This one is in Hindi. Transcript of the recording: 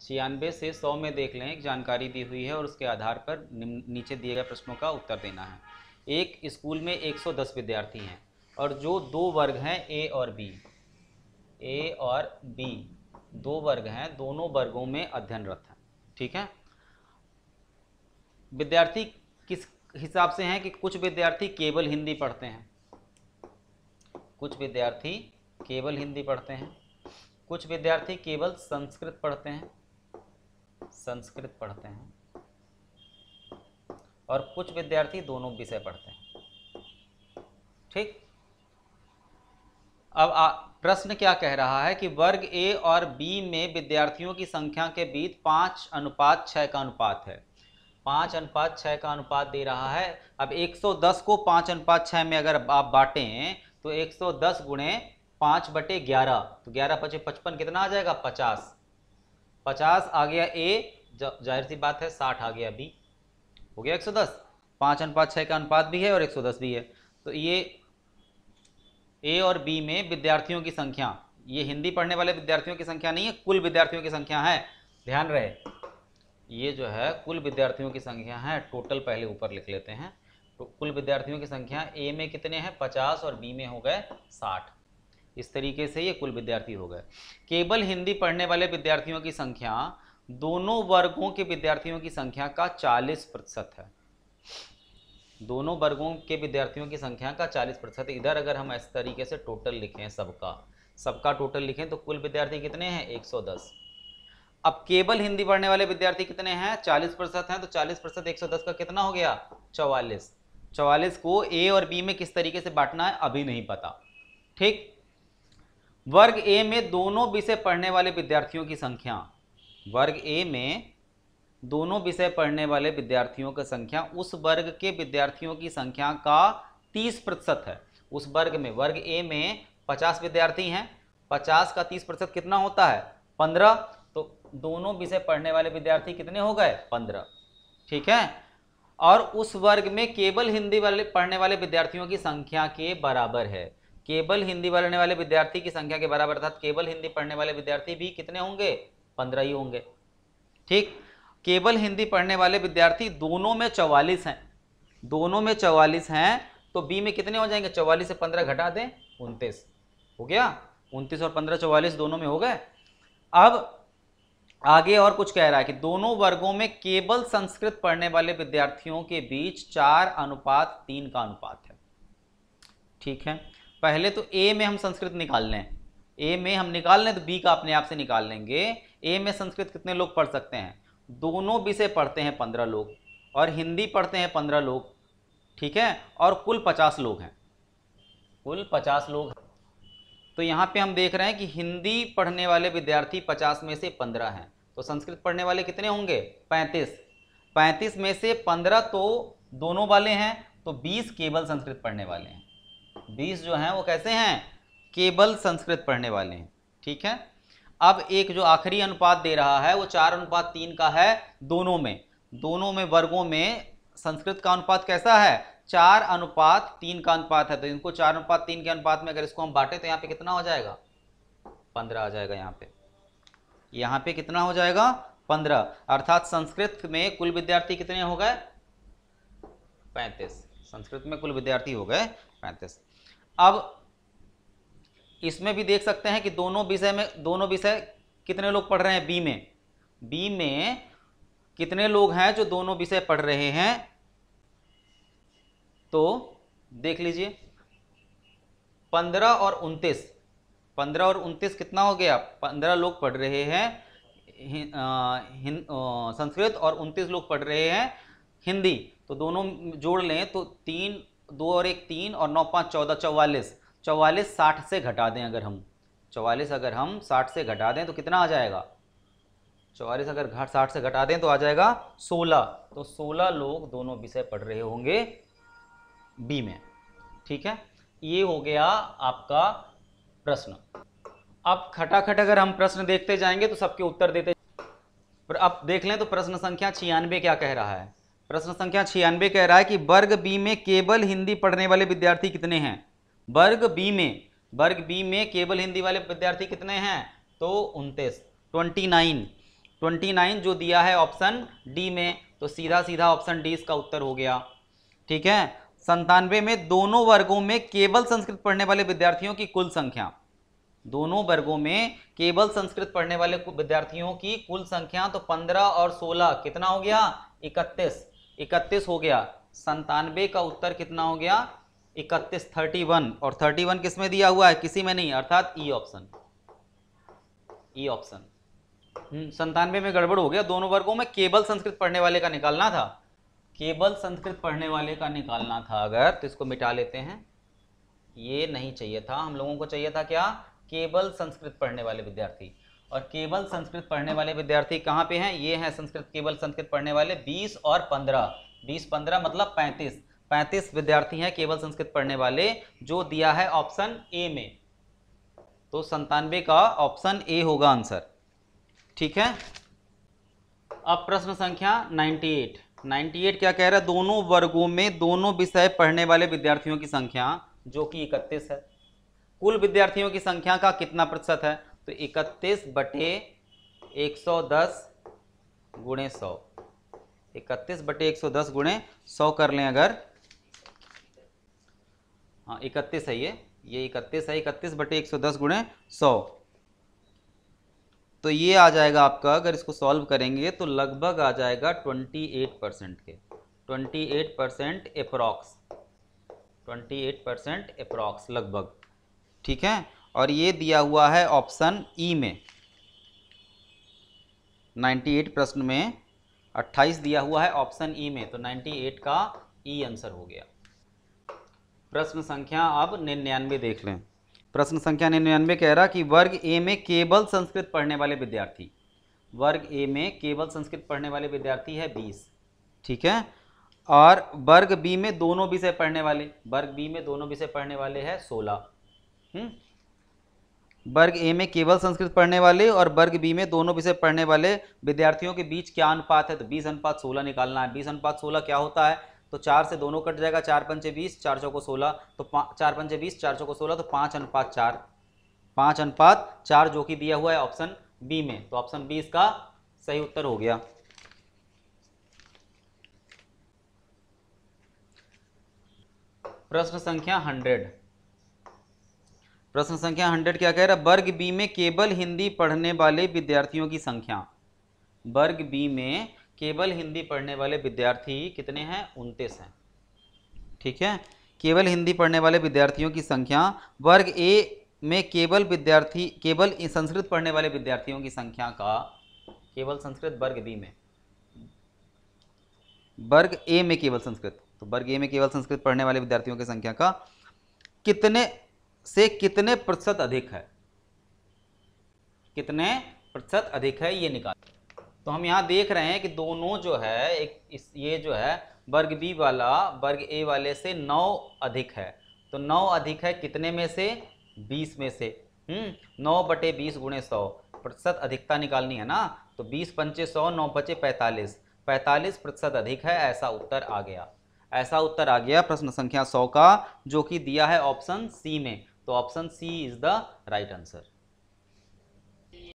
96 से 100 में देख लें, एक जानकारी दी हुई है और उसके आधार पर नीचे दिए गए प्रश्नों का उत्तर देना है। एक स्कूल में 110 विद्यार्थी हैं और जो दो वर्ग हैं ए और बी, दो वर्ग हैं, दोनों वर्गों में अध्ययनरत हैं। ठीक है, विद्यार्थी किस हिसाब से हैं कि कुछ विद्यार्थी केवल हिंदी पढ़ते हैं, कुछ विद्यार्थी केवल हिंदी पढ़ते हैं, कुछ विद्यार्थी केवल संस्कृत पढ़ते हैं, और कुछ विद्यार्थी दोनों विषय पढ़ते हैं। ठीक, अब प्रश्न क्या कह रहा है कि वर्ग ए और बी में विद्यार्थियों की संख्या के बीच 5:6 का अनुपात है। 5:6 का अनुपात दे रहा है। अब 110 को 5:6 में अगर आप बांटें तो 110 गुणे 5/11, तो 11×5 = 55, कितना आ जाएगा? 50। 50 आ गया ए, जाहिर सी बात है 60 आ गया बी, हो गया 110। 5:6 का अनुपात भी है और 110 भी है। तो ये ए और बी में विद्यार्थियों की संख्या, ये हिंदी पढ़ने वाले विद्यार्थियों की संख्या नहीं है, कुल विद्यार्थियों की संख्या है। ध्यान रहे, ये जो है कुल विद्यार्थियों की संख्या है। टोटल पहले ऊपर लिख लेते हैं। तो कुल विद्यार्थियों की संख्या ए में कितने हैं? 50 और बी में हो गए 60। इस तरीके से ये कुल विद्यार्थी हो गए। केवल हिंदी पढ़ने वाले विद्यार्थियों की संख्या दोनों वर्गों के विद्यार्थियों की संख्या का 40% है। दोनों वर्गों के विद्यार्थियों की संख्या का 40%। इधर अगर हम इस तरीके से टोटल लिखें, सबका टोटल लिखें, तो कुल विद्यार्थी कितने हैं? 110। अब केवल हिंदी पढ़ने वाले विद्यार्थी कितने हैं? 40% हैं। तो 40% 110 का कितना हो गया? 44। 44 को ए और बी में किस तरीके से बांटना है अभी नहीं पता। ठीक, वर्ग ए में दोनों विषय पढ़ने वाले विद्यार्थियों की संख्या, वर्ग ए में दोनों विषय पढ़ने वाले विद्यार्थियों की संख्या उस वर्ग के विद्यार्थियों की संख्या का 30% है। उस वर्ग में, वर्ग ए में 50 विद्यार्थी हैं, 50 का 30% कितना होता है? 15। तो दोनों विषय पढ़ने वाले विद्यार्थी कितने हो गए? 15। ठीक है, और उस वर्ग में केवल हिंदी वाले पढ़ने वाले विद्यार्थियों की संख्या के बराबर है। केवल हिंदी पढ़ने वाले विद्यार्थी की संख्या के बराबर, अर्थात केवल हिंदी पढ़ने वाले विद्यार्थी भी कितने होंगे? 15 ही होंगे। ठीक, केवल हिंदी पढ़ने वाले विद्यार्थी दोनों में 44 हैं, दोनों में 44 हैं, तो बी में कितने हो जाएंगे? 44 से 15 घटा दें, 29 हो गया। 29 और 15 44 दोनों में हो गए। अब आगे और कुछ कह रहा है कि दोनों वर्गों में केवल संस्कृत पढ़ने वाले विद्यार्थियों के बीच 4:3 का अनुपात है। ठीक है, पहले तो ए में हम संस्कृत निकाल लें, ए में हम निकाल लें तो बी का अपने आप से निकाल लेंगे। ए में संस्कृत कितने लोग पढ़ सकते हैं? दोनों विषय पढ़ते हैं 15 लोग और हिंदी पढ़ते हैं 15 लोग। ठीक है, और कुल 50 लोग हैं, कुल 50 लोग। तो यहाँ पे हम देख रहे हैं कि हिंदी पढ़ने वाले विद्यार्थी 50 में से 15 हैं, तो संस्कृत पढ़ने वाले कितने होंगे? 35। 35 में से 15 तो दोनों वाले हैं, तो 20 केवल संस्कृत पढ़ने वाले हैं। 20 जो हैं वो कैसे हैं? केवल संस्कृत पढ़ने वाले हैं। ठीक है, अब एक जो आखिरी अनुपात दे रहा है वो 4:3 का है। दोनों में वर्गों में संस्कृत का अनुपात कैसा है? 4:3 का अनुपात है। तो इनको 4:3 के अनुपात में अगर इसको हम बांटे तो यहाँ पे कितना हो जाएगा? 15 आ जाएगा। यहाँ पे कितना हो जाएगा? 15। अर्थात संस्कृत में कुल विद्यार्थी कितने हो गए? 35। संस्कृत में कुल विद्यार्थी हो गए 35। अब इसमें भी देख सकते हैं कि दोनों विषय कितने लोग पढ़ रहे हैं? बी में कितने लोग हैं जो दोनों विषय पढ़ रहे हैं? तो देख लीजिए, 15 और 29, 15 और 29 कितना हो गया? 15 लोग पढ़ रहे हैं संस्कृत और 29 लोग पढ़ रहे हैं हिंदी। तो दोनों जोड़ लें तो 3, 2 और 1 3 और 9 5 14, 44। 44 60 से घटा दें अगर हम, 44 अगर हम 60 से घटा दें तो कितना आ जाएगा? 44 अगर 60 से घटा दें तो आ जाएगा 16। तो 16 लोग दोनों विषय पढ़ रहे होंगे बी में। ठीक है, ये हो गया आपका प्रश्न। अब खटाखट अगर हम प्रश्न देखते जाएंगे तो सबके उत्तर देते, पर अब देख लें तो प्रश्न संख्या 96 क्या कह रहा है? प्रश्न संख्या 96 कह रहा है कि वर्ग बी में केवल हिंदी पढ़ने वाले विद्यार्थी कितने हैं? वर्ग बी में केवल हिंदी वाले विद्यार्थी कितने हैं? तो 29। 29 जो दिया है ऑप्शन डी में, तो सीधा सीधा ऑप्शन डी इसका उत्तर हो गया। ठीक है। 97 में दोनों वर्गों में केवल संस्कृत पढ़ने वाले विद्यार्थियों की कुल संख्या, दोनों वर्गों में केवल संस्कृत पढ़ने वाले विद्यार्थियों की कुल संख्या, तो 15 और 16 कितना हो गया? 31 हो गया। 97 का उत्तर कितना हो गया? 31, 31। और 31 किस में दिया हुआ है? किसी में नहीं, अर्थात ई ऑप्शन। 97 में गड़बड़ हो गया, दोनों वर्गों में केवल संस्कृत पढ़ने वाले का निकालना था, केवल संस्कृत पढ़ने वाले का निकालना था अगर, तो इसको मिटा लेते हैं, ये नहीं चाहिए था, हम लोगों को चाहिए था क्या? केवल संस्कृत पढ़ने वाले विद्यार्थी। और केवल संस्कृत पढ़ने वाले विद्यार्थी कहाँ पे हैं? ये हैं संस्कृत, केवल संस्कृत पढ़ने वाले 20 और 15, 20-15 मतलब 35 विद्यार्थी हैं केवल संस्कृत पढ़ने वाले, जो दिया है ऑप्शन ए में। तो 97 का ऑप्शन ए होगा आंसर। ठीक है। अब प्रश्न संख्या 98 क्या कह रहा है? दोनों वर्गों में दोनों विषय पढ़ने वाले विद्यार्थियों की संख्या, जो कि 31 है, कुल विद्यार्थियों की संख्या का कितना प्रतिशत है? तो 31/110 गुणे 100, 31/110 गुणे 100 कर लें अगर, हाँ 31 है, ये 31 है, 31/110 गुणे 100, तो ये आ जाएगा आपका, अगर इसको सॉल्व करेंगे तो लगभग आ जाएगा 28% के, 28% अप्रॉक्स, 28% अप्रॉक्स लगभग। ठीक है। और ये दिया हुआ है ऑप्शन ई में, 98 प्रश्न में 28 दिया हुआ है ऑप्शन ई में, तो 98 का ई आंसर हो गया। प्रश्न संख्या अब 99 देख लें। प्रश्न संख्या 99 कह रहा कि वर्ग ए में केवल संस्कृत पढ़ने वाले विद्यार्थी, वर्ग ए में केवल संस्कृत पढ़ने वाले विद्यार्थी है 20। ठीक है। और वर्ग बी में दोनों विषय पढ़ने वाले, वर्ग बी में दोनों विषय पढ़ने वाले है 16। वर्ग ए में केवल संस्कृत पढ़ने वाले और वर्ग बी में दोनों विषय पढ़ने वाले विद्यार्थियों के बीच क्या अनुपात है? तो 20:16 निकालना है। 20:16 क्या होता है? तो 4 से दोनों कट जाएगा, 4 पंचे 20, 4 चौको 16, तो 4 पंचे 20, 4 चौको 16, तो 5:4, 5:4 जो कि दिया हुआ है ऑप्शन बी में, तो ऑप्शन बी इसका सही उत्तर हो गया। प्रश्न संख्या 100, प्रश्न संख्या 100 क्या कह रहा है? वर्ग बी में केवल हिंदी पढ़ने वाले विद्यार्थियों की संख्या, वर्ग बी में केवल हिंदी पढ़ने वाले विद्यार्थी कितने हैं? 29 हैं। ठीक है। केवल हिंदी पढ़ने वाले विद्यार्थियों की संख्या, वर्ग ए में केवल संस्कृत पढ़ने वाले विद्यार्थियों की संख्या का, केवल संस्कृत वर्ग बी में, वर्ग ए में केवल संस्कृत, तो वर्ग ए में केवल संस्कृत पढ़ने वाले विद्यार्थियों की संख्या का कितने से कितने प्रतिशत अधिक है, कितने प्रतिशत अधिक है, ये निकाल। तो हम यहाँ देख रहे हैं कि दोनों जो है, ये जो है वर्ग बी वाला वर्ग ए वाले से 9 अधिक है, तो 9 अधिक है कितने में से? 20 में से। 9/20 गुणे 100, प्रतिशत अधिकता निकालनी है ना, तो 20 पंचे 100, 9 पंचे 45, 45% अधिक है, ऐसा उत्तर आ गया। ऐसा उत्तर आ गया प्रश्न संख्या 100 का, जो कि दिया है ऑप्शन सी में, तो option C is the right answer.